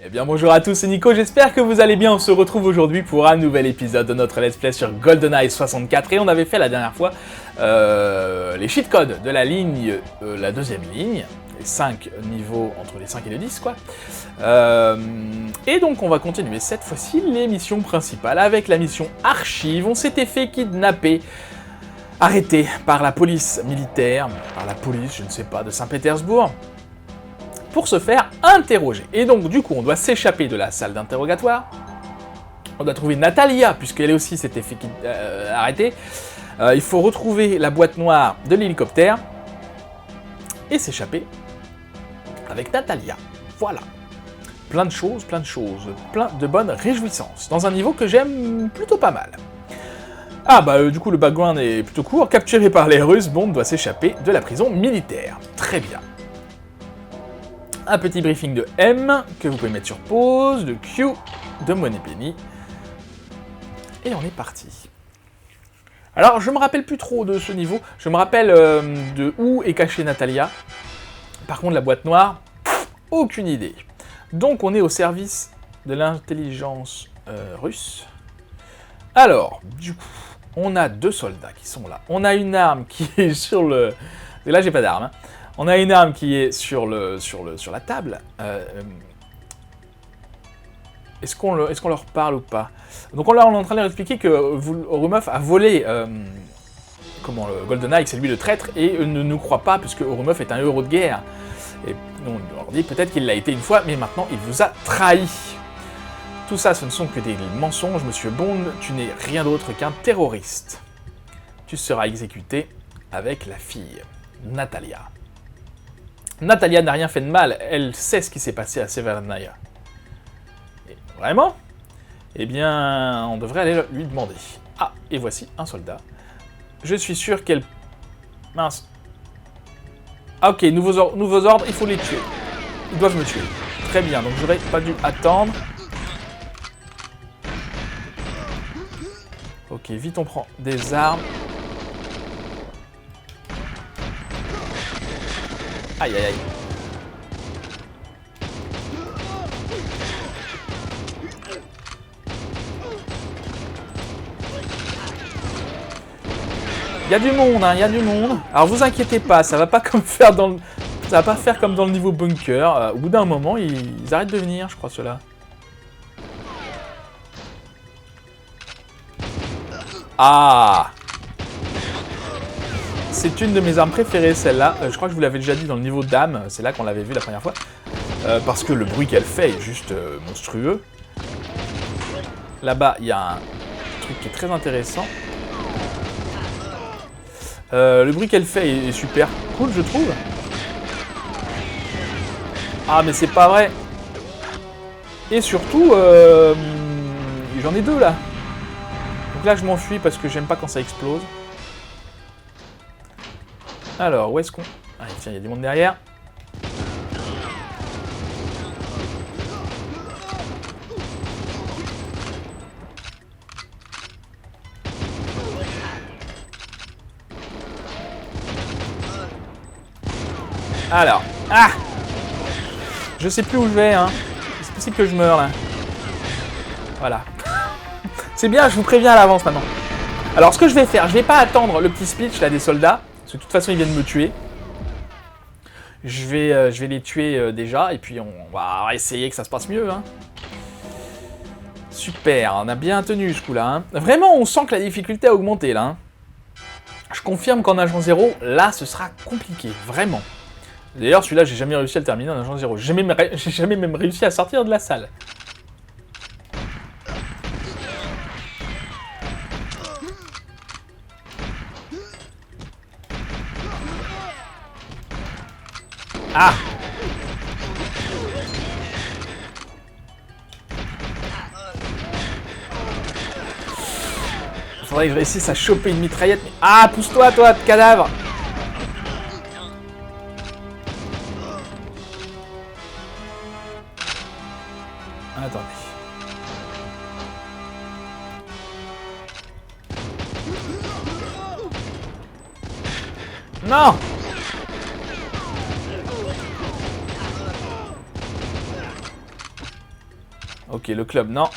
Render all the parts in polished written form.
Eh bien bonjour à tous, c'est Nico, j'espère que vous allez bien. On se retrouve aujourd'hui pour un nouvel épisode de notre let's play sur GoldenEye 64 et on avait fait la dernière fois les cheat codes de la ligne, la deuxième ligne, les 5 niveaux entre les 5 et les 10 quoi. Et donc on va continuer cette fois-ci les missions principales avec la mission archive. On s'était fait kidnapper, arrêté par la police militaire, par la police, je ne sais pas, de Saint-Pétersbourg, pour se faire interroger. Et donc du coup on doit s'échapper de la salle d'interrogatoire, on doit trouver Natalia puisqu'elle aussi s'était fait arrêter, il faut retrouver la boîte noire de l'hélicoptère et s'échapper avec Natalia. Voilà, plein de choses, plein de bonnes réjouissances, dans un niveau que j'aime plutôt pas mal. Ah bah du coup le background est plutôt court, capturé par les Russes, Bond doit s'échapper de la prison militaire. Très bien. Un petit briefing de M, que vous pouvez mettre sur pause, de Q, de Moneypenny. Et on est parti. Alors, je me rappelle plus trop de ce niveau. Je me rappelle de où est cachée Natalia. Par contre, la boîte noire, aucune idée. Donc, on est au service de l'intelligence russe. Alors, du coup, on a 2 soldats qui sont là. On a une arme qui est sur le... Et là, j'ai pas d'arme, hein. On a une arme qui est sur la table. Est-ce qu'on leur parle ou pas? Donc là, on est en train de leur expliquer que Ourumov a volé le GoldenEye, c'est lui le traître, et ne nous croit pas, puisque Ourumov est un héros de guerre. Et on leur dit peut-être qu'il l'a été une fois, mais maintenant il vous a trahi. Tout ça, ce ne sont que des mensonges, monsieur Bond, tu n'es rien d'autre qu'un terroriste. Tu seras exécuté avec la fille, Natalia. Natalia n'a rien fait de mal, elle sait ce qui s'est passé à Severnaya. Vraiment? Eh bien, on devrait aller lui demander. Ah, et voici un soldat. Je suis sûr qu'elle... Mince. Ah, ok, nouveaux ordres, il faut les tuer. Ils doivent me tuer. Très bien, donc j'aurais pas dû attendre. Ok, vite on prend des armes. Aïe aïe aïe. Il y a du monde, hein, il y a du monde. Alors vous inquiétez pas, ça va pas faire comme dans le niveau bunker. Au bout d'un moment, ils arrêtent de venir, je crois, ceux-là. Ah! C'est une de mes armes préférées, celle-là. Je crois que je vous l'avais déjà dit dans le niveau d'âme. C'est là qu'on l'avait vu la première fois. Parce que le bruit qu'elle fait est juste monstrueux. Là-bas, il y a un truc qui est très intéressant. Le bruit qu'elle fait est super cool, je trouve. Ah, mais c'est pas vrai. Et surtout, j'en ai 2 là. Donc là, je m'enfuis parce que j'aime pas quand ça explose. Alors, où est-ce qu'on... Ah, tiens, il y a du monde derrière. Alors, ah! Je sais plus où je vais, hein. C'est possible que je meure, là. Voilà. C'est bien, je vous préviens à l'avance, maintenant. Alors, ce que je vais faire, je vais pas attendre le petit speech, là, des soldats. Parce que de toute façon, ils viennent me tuer. Je vais les tuer déjà, et puis on va essayer que ça se passe mieux. Hein. Super, on a bien tenu ce coup-là. Hein. Vraiment, on sent que la difficulté a augmenté, là. Hein. Je confirme qu'en agent 0, là, ce sera compliqué, vraiment. D'ailleurs, celui-là, j'ai jamais réussi à le terminer en agent 0. J'ai jamais même réussi à sortir de la salle. Ah! Faudrait que je réussisse à choper une mitraillette. Mais... Ah, pousse-toi, toi, cadavre! Attendez. Non! Ok, le club, non.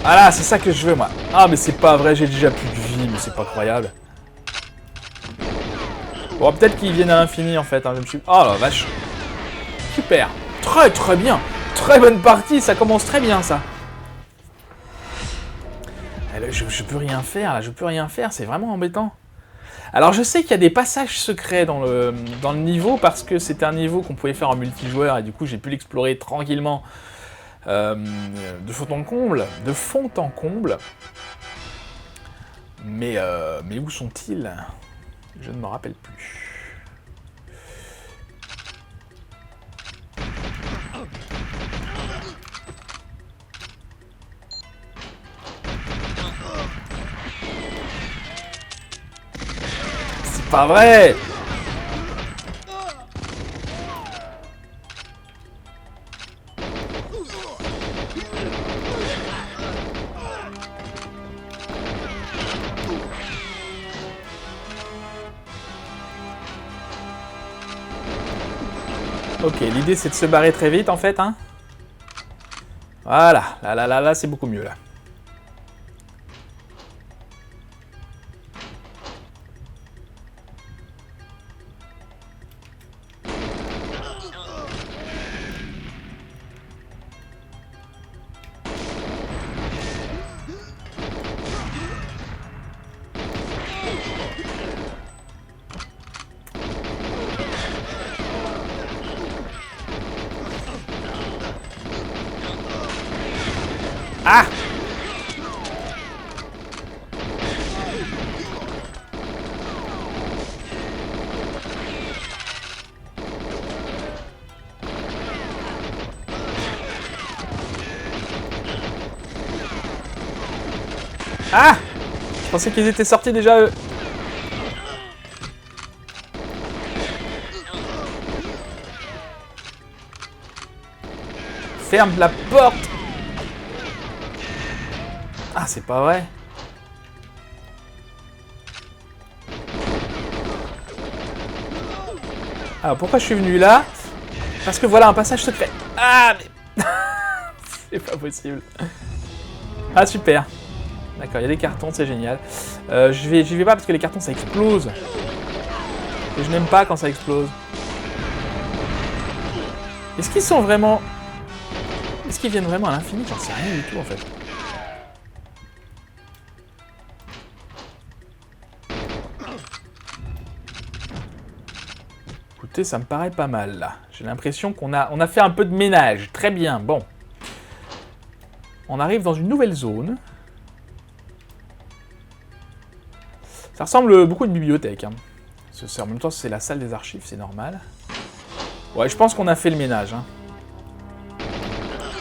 Ah là, c'est ça que je veux, moi. Ah, mais c'est pas vrai, j'ai déjà plus de vie, mais c'est pas croyable. Bon, peut-être qu'ils viennent à l'infini, en fait. Hein, je me suis... Oh la vache. Super. Très, très bien. Très bonne partie, ça commence très bien, ça. Je peux rien faire, là. Je peux rien faire, c'est vraiment embêtant. Alors, je sais qu'il y a des passages secrets dans le niveau, parce que c'était un niveau qu'on pouvait faire en multijoueur, et du coup, j'ai pu l'explorer tranquillement. De fond en comble, mais où sont-ils? Je ne me rappelle plus. C'est pas vrai! Ok, l'idée c'est de se barrer très vite en fait, hein. Voilà, là, c'est beaucoup mieux là. Ah! Ah! Je pensais qu'ils étaient sortis déjà eux. Ferme la porte! Ah, c'est pas vrai. Alors, pourquoi je suis venu là? Parce que voilà un passage secret. Ah, mais... c'est pas possible. Ah, super. D'accord, il y a des cartons, c'est génial. J'y vais pas parce que les cartons, ça explose. Et je n'aime pas quand ça explose. Est-ce qu'ils sont vraiment... Est-ce qu'ils viennent vraiment à l'infini? J'en sais rien du tout, en fait. Écoutez, ça me paraît pas mal, là. J'ai l'impression qu'on a fait un peu de ménage. Très bien, bon. On arrive dans une nouvelle zone. Ça ressemble beaucoup à une bibliothèque. Hein. En même temps, c'est la salle des archives, c'est normal. Ouais, je pense qu'on a fait le ménage. Hein.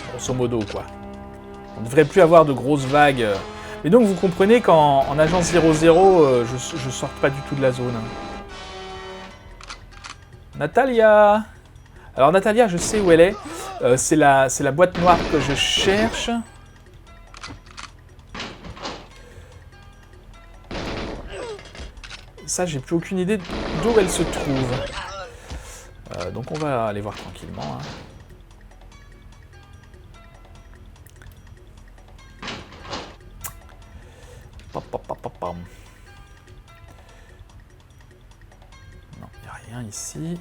Grosso modo, quoi. On ne devrait plus avoir de grosses vagues. Mais donc, vous comprenez qu'en agence 00, je sorte pas du tout de la zone. Hein. Natalia! Alors, Natalia, je sais où elle est. C'est la boîte noire que je cherche. Ça, j'ai plus aucune idée d'où elle se trouve. Donc, on va aller voir tranquillement. Hein. Non, il n'y a rien ici.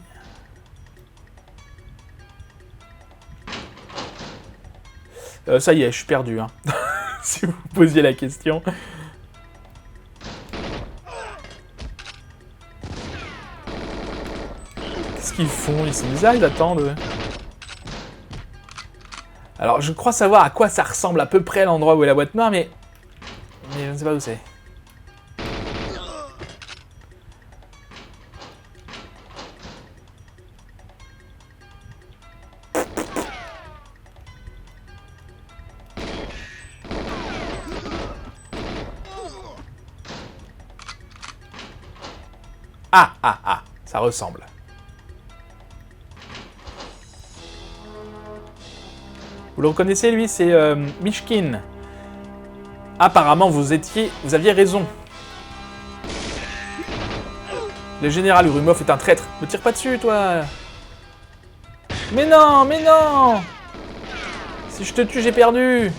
Ça y est, je suis perdu. Hein. Si vous vous posiez la question. Qu'est-ce qu'ils font? Ils sont bizarres, ils attendent. Alors, je crois savoir à quoi ça ressemble à peu près l'endroit où est la boîte noire, mais je ne sais pas où c'est. Ah, ça ressemble. Vous le reconnaissez, lui, c'est Mishkin. Apparemment, vous aviez raison. Le général Urumov est un traître. Me tire pas dessus, toi. Mais non, mais non. Si je te tue, j'ai perdu.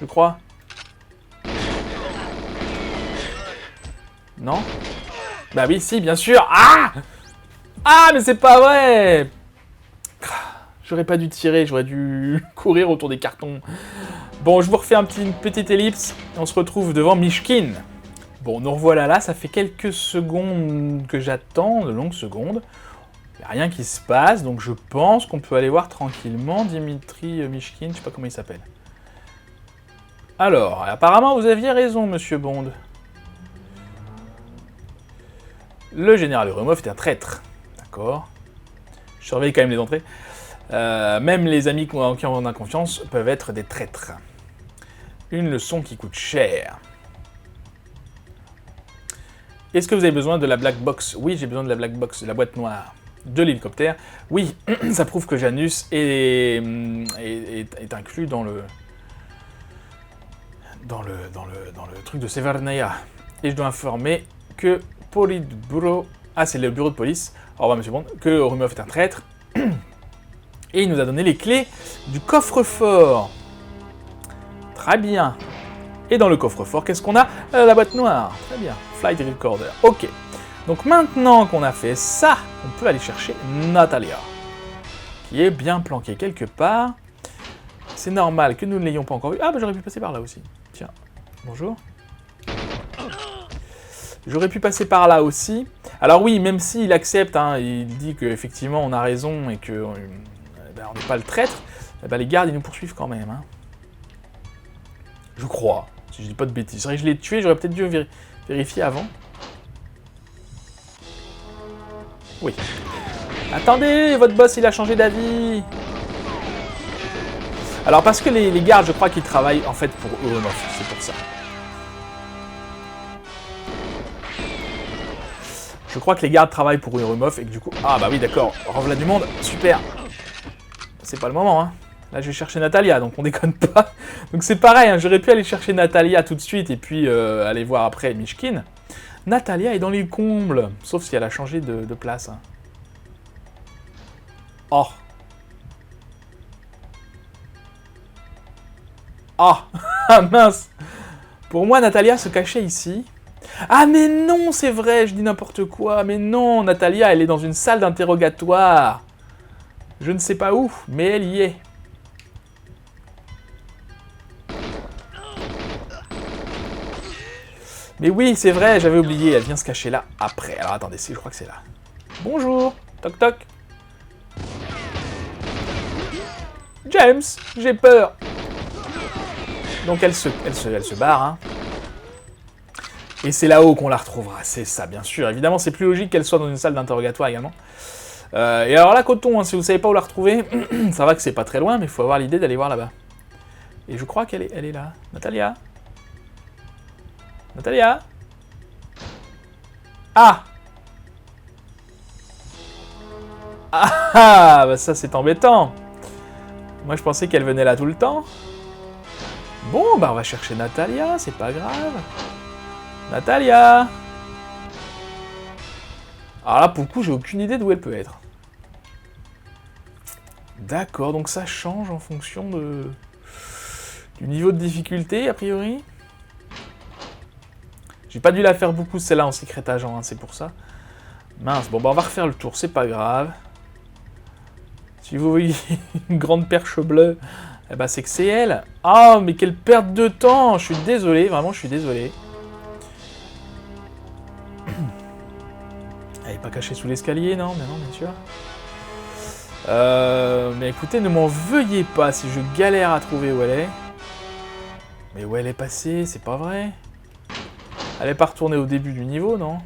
Je crois. Non? Bah oui, si, bien sûr. Ah! Ah, mais c'est pas vrai. J'aurais pas dû tirer, j'aurais dû courir autour des cartons. Bon, je vous refais une petite ellipse. On se retrouve devant Mishkin. Bon, nous revoilà là, ça fait quelques secondes que j'attends, de longues secondes. Il n'y a rien qui se passe, donc je pense qu'on peut aller voir tranquillement Dimitri Mishkin, je sais pas comment il s'appelle. Alors, apparemment vous aviez raison, monsieur Bond. Le général Urumov est un traître. D'accord. Je surveille quand même les entrées. Même les amis en qui on a confiance peuvent être des traîtres. Une leçon qui coûte cher. Est-ce que vous avez besoin de la black box? Oui, j'ai besoin de la black box, de la boîte noire. De l'hélicoptère. Oui, ça prouve que Janus est inclus dans le truc de Severnaya. Et je dois informer que Politburo... Ah, c'est le bureau de police. Au revoir, monsieur Bond. Que Urumov est un traître. Et il nous a donné les clés du coffre-fort. Très bien. Et dans le coffre-fort, qu'est-ce qu'on a? La boîte noire. Très bien. Flight Recorder. Ok. Donc maintenant qu'on a fait ça, on peut aller chercher Natalia. Qui est bien planquée quelque part. C'est normal que nous ne l'ayons pas encore vu. Ah, bah j'aurais pu passer par là aussi. Tiens. Bonjour. J'aurais pu passer par là aussi. Alors oui, même s'il accepte, hein, il dit qu'effectivement on a raison et que on n'est pas le traître, les gardes ils nous poursuivent quand même. Hein. Je crois, si je dis pas de bêtises. C'est vrai que je l'ai tué, j'aurais peut-être dû vérifier avant. Oui. Attendez, votre boss il a changé d'avis. Alors parce que les gardes, je crois qu'ils travaillent en fait pour Urumov, c'est pour ça. Je crois que les gardes travaillent pour Urumov et que du coup... Ah bah oui d'accord, revoilà du monde, super. C'est pas le moment, hein. Là je vais chercher Natalia, donc on déconne pas. Donc c'est pareil, hein, j'aurais pu aller chercher Natalia tout de suite et puis aller voir après Mishkin. Natalia est dans les combles, sauf si elle a changé de place. Hein. Oh. Ah, oh. Mince. Pour moi, Natalia se cachait ici. Ah mais non, c'est vrai, je dis n'importe quoi. Mais non, Natalia, elle est dans une salle d'interrogatoire. Je ne sais pas où, mais elle y est. Mais oui, c'est vrai, j'avais oublié, elle vient se cacher là après. Alors attendez, je crois que c'est là. Bonjour, toc toc. James, j'ai peur. Donc elle se barre, hein. Et c'est là-haut qu'on la retrouvera, c'est ça, bien sûr. Évidemment, c'est plus logique qu'elle soit dans une salle d'interrogatoire également. Et alors là, coton, hein, si vous ne savez pas où la retrouver, ça va que c'est pas très loin, mais il faut avoir l'idée d'aller voir là-bas. Et je crois qu'elle est là. Natalia. Natalia. Ah. Ah, bah ça c'est embêtant. Moi je pensais qu'elle venait là tout le temps. Bon, bah on va chercher Natalia, c'est pas grave. Natalia. Alors là, pour le coup, j'ai aucune idée d'où elle peut être. D'accord, donc ça change en fonction du niveau de difficulté, a priori. J'ai pas dû la faire beaucoup, celle-là, en secret agent, hein, c'est pour ça. Mince, bon, bah on va refaire le tour, c'est pas grave. Si vous voyez une grande perche bleue, eh ben c'est que c'est elle. Ah, mais quelle perte de temps. Je suis désolé, vraiment, je suis désolé. Elle est pas cachée sous l'escalier, non? Mais non, bien sûr. Mais écoutez, ne m'en veuillez pas si je galère à trouver où elle est. Mais où elle est passée, c'est pas vrai. Elle est pas retournée au début du niveau, non?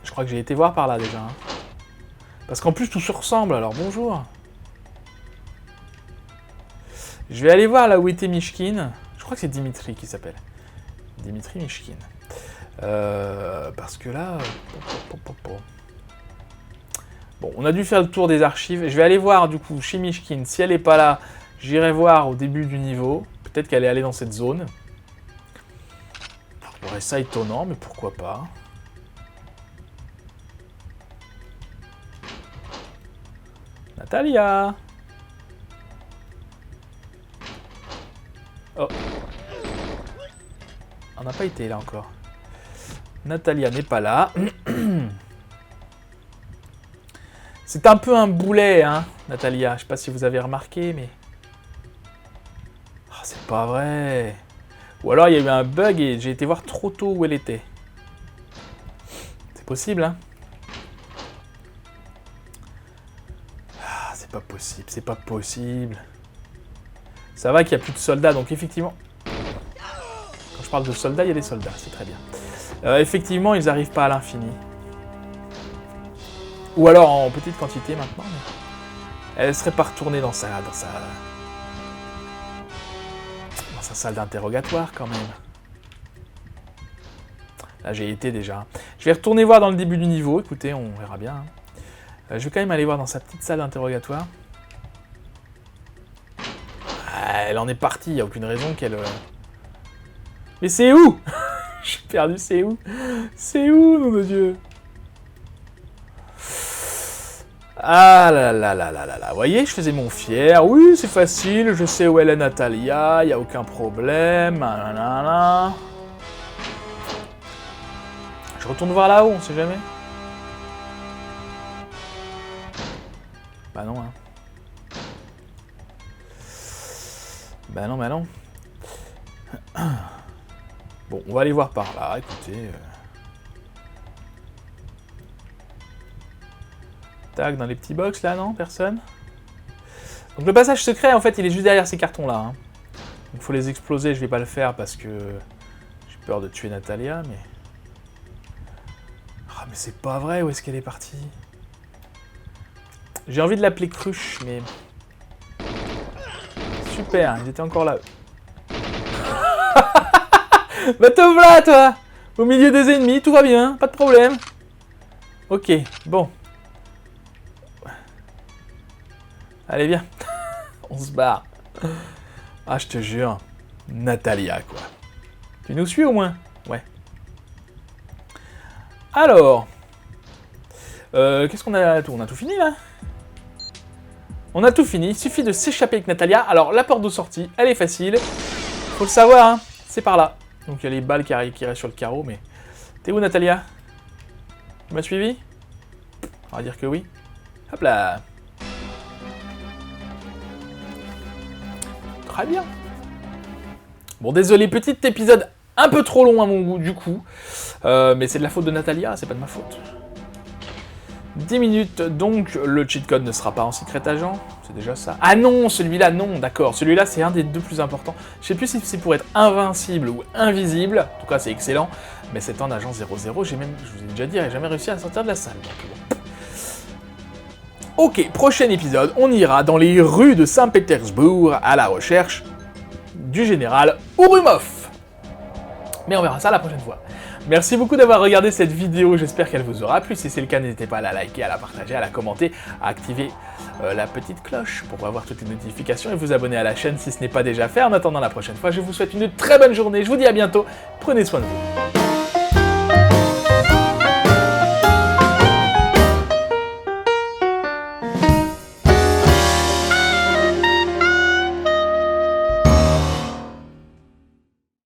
Je crois que j'ai été voir par là, déjà. Hein. Parce qu'en plus, tout se ressemble, alors bonjour. Je vais aller voir là où était Mishkin. Je crois que c'est Dimitri qui s'appelle. Dimitri Mishkin. Parce que là... Bon, on a dû faire le tour des archives. Je vais aller voir, du coup, chez Mishkin. Si elle n'est pas là, j'irai voir au début du niveau. Peut-être qu'elle est allée dans cette zone. trouverais ça étonnant, mais pourquoi pas. Natalia. Oh. On n'a pas été là encore. Natalia n'est pas là. C'est un peu un boulet, hein, Natalia. Je sais pas si vous avez remarqué, mais... Oh, c'est pas vrai. Ou alors il y a eu un bug et j'ai été voir trop tôt où elle était. C'est possible, hein. Ah, c'est pas possible, c'est pas possible. Ça va qu'il n'y a plus de soldats, donc effectivement... Quand je parle de soldats, il y a des soldats, c'est très bien. Effectivement, ils n'arrivent pas à l'infini. Ou alors en petite quantité maintenant, mais... Elle serait pas retournée dans sa salle d'interrogatoire quand même. Là j'ai été déjà. Je vais retourner voir dans le début du niveau, écoutez, on verra bien. Je vais quand même aller voir dans sa petite salle d'interrogatoire. Ah, elle en est partie, il n'y a aucune raison qu'elle... Mais c'est où? J'ai perdu, c'est où? C'est où, nom de Dieu? Ah là là là là là là, vous voyez, je faisais mon fier. Oui, c'est facile, je sais où elle est Natalia, il n'y a aucun problème. Nanana. Je retourne voir là-haut, on sait jamais. Bah non, hein. Bah non, bah non. Bon, on va aller voir par là, écoutez... Tac, dans les petits box là, non? Personne? Donc le passage secret, en fait, il est juste derrière ces cartons-là. Hein. Il faut les exploser, je vais pas le faire parce que j'ai peur de tuer Natalia, mais... Ah, mais c'est pas vrai, où est-ce qu'elle est partie? J'ai envie de l'appeler Cruche, mais... Super, ils étaient encore là. Bah te voilà, toi! Au milieu des ennemis, tout va bien, pas de problème. Ok, bon. Allez, viens. On se barre. Ah, je te jure. Natalia, quoi. Tu nous suis au moins? Ouais. Alors. Qu'est-ce qu'on a? On a tout fini, là? On a tout fini. Il suffit de s'échapper avec Natalia. Alors, la porte de sortie, elle est facile. Faut le savoir, hein. C'est par là. Donc, il y a les balles qui restent sur le carreau, mais... T'es où, Natalia? Tu m'as suivi? On va dire que oui. Hop là. Très bien. Bon, désolé, petit épisode un peu trop long à mon goût, du coup. Mais c'est de la faute de Natalia, c'est pas de ma faute. 10 minutes, donc le cheat code ne sera pas en secret agent. C'est déjà ça. Ah non, celui-là, non, d'accord. Celui-là, c'est un des deux plus importants. Je sais plus si c'est pour être invincible ou invisible. En tout cas, c'est excellent. Mais c'est en agent 00, je vous ai déjà dit, j'ai jamais réussi à sortir de la salle. Donc, bon. Ok, prochain épisode, on ira dans les rues de Saint-Pétersbourg à la recherche du général Ourumov. Mais on verra ça la prochaine fois. Merci beaucoup d'avoir regardé cette vidéo, j'espère qu'elle vous aura plu. Si c'est le cas, n'hésitez pas à la liker, à la partager, à la commenter, à activer la petite cloche pour avoir toutes les notifications et vous abonner à la chaîne si ce n'est pas déjà fait. En attendant la prochaine fois, je vous souhaite une très bonne journée, je vous dis à bientôt, prenez soin de vous.